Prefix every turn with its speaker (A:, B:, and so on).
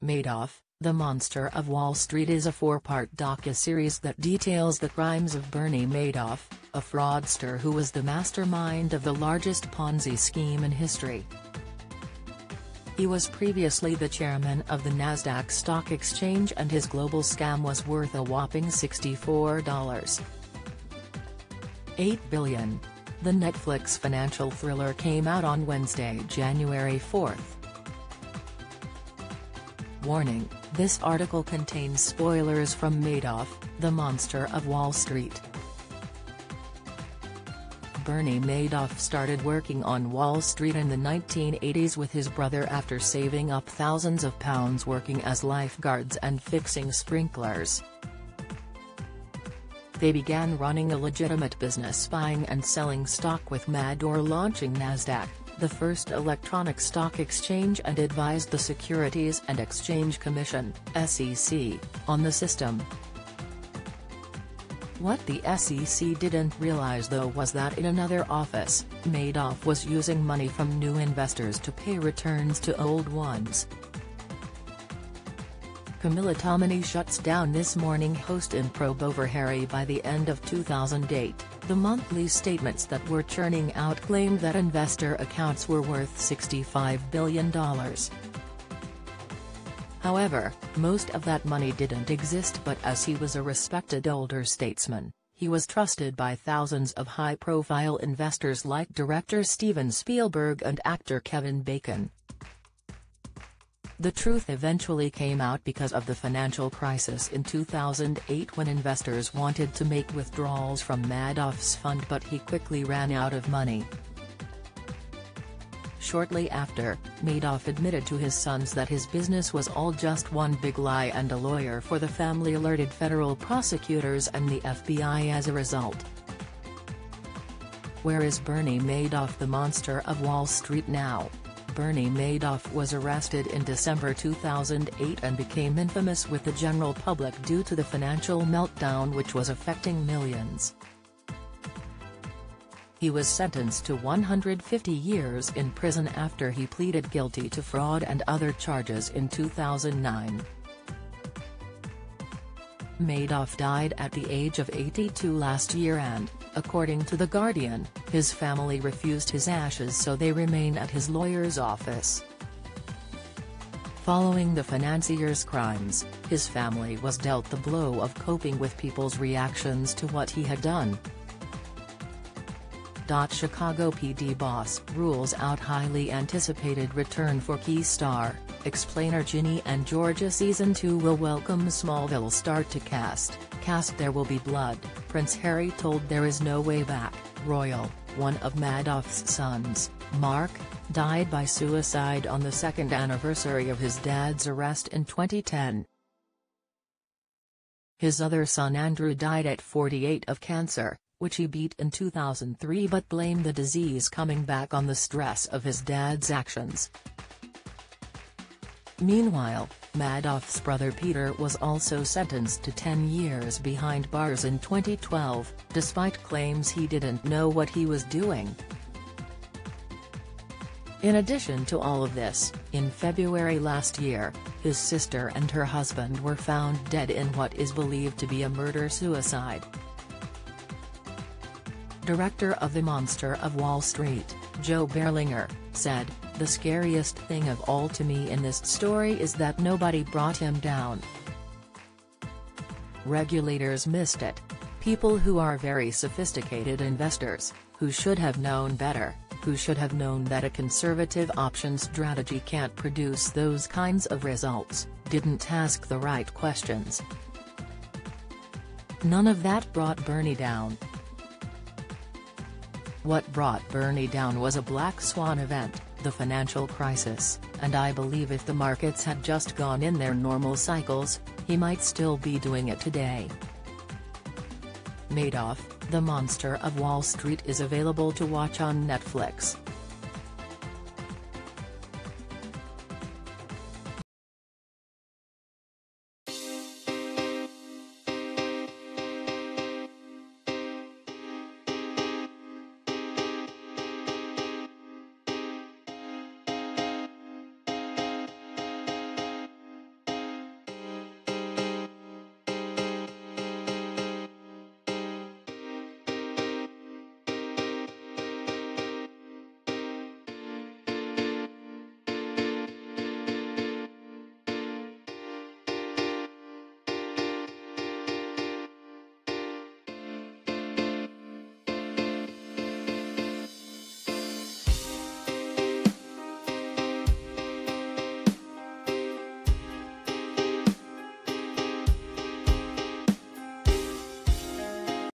A: Madoff, The Monster of Wall Street is a four-part docuseries that details the crimes of Bernie Madoff, a fraudster who was the mastermind of the largest Ponzi scheme in history. He was previously the chairman of the Nasdaq Stock Exchange, and his global scam was worth a whopping $64.8 billion. The Netflix financial thriller came out on Wednesday, January 4. Warning: this article contains spoilers from Madoff, The Monster of Wall Street. Bernie Madoff started working on Wall Street in the 1980s with his brother after saving up thousands of pounds working as lifeguards and fixing sprinklers. They began running a legitimate business buying and selling stock with Madoff launching Nasdaq, the first electronic stock exchange, and advised the Securities and Exchange Commission (SEC) on the system. What the SEC didn't realize though was that in another office, Madoff was using money from new investors to pay returns to old ones. Camilla Tominey shuts down This Morning host in probe over Harry. By the end of 2008, the monthly statements that were churning out claimed that investor accounts were worth $65 billion. However, most of that money didn't exist, but as he was a respected older statesman, he was trusted by thousands of high-profile investors like director Steven Spielberg and actor Kevin Bacon. The truth eventually came out because of the financial crisis in 2008, when investors wanted to make withdrawals from Madoff's fund, but he quickly ran out of money. Shortly after, Madoff admitted to his sons that his business was all just one big lie, and a lawyer for the family alerted federal prosecutors and the FBI as a result. Where is Bernie Madoff, the monster of Wall Street, now? Bernie Madoff was arrested in December 2008 and became infamous with the general public due to the financial meltdown which was affecting millions. He was sentenced to 150 years in prison after he pleaded guilty to fraud and other charges in 2009. Madoff died at the age of 82 last year and, according to The Guardian, his family refused his ashes, so they remain at his lawyer's office. Following the financier's crimes, his family was dealt the blow of coping with people's reactions to what he had done. Chicago PD boss rules out highly anticipated return for key star, explainer Ginny and Georgia. Season 2 will welcome Smallville star to cast. There will be blood, Prince Harry told There Is No Way Back. Royal, one of Madoff's sons, Mark, died by suicide on the second anniversary of his dad's arrest in 2010. His other son Andrew died at 48 of cancer, which he beat in 2003, but blamed the disease coming back on the stress of his dad's actions. Meanwhile, Madoff's brother Peter was also sentenced to 10 years behind bars in 2012, despite claims he didn't know what he was doing. In addition to all of this, in February last year, his sister and her husband were found dead in what is believed to be a murder-suicide. Director of The Monster of Wall Street, Joe Berlinger, said, "The scariest thing of all to me in this story is that nobody brought him down. Regulators missed it. People who are very sophisticated investors, who should have known better, who should have known that a conservative option strategy can't produce those kinds of results, didn't ask the right questions. None of that brought Bernie down. What brought Bernie down was a black swan event, the financial crisis, and I believe if the markets had just gone in their normal cycles, he might still be doing it today." Madoff, The Monster of Wall Street is available to watch on Netflix.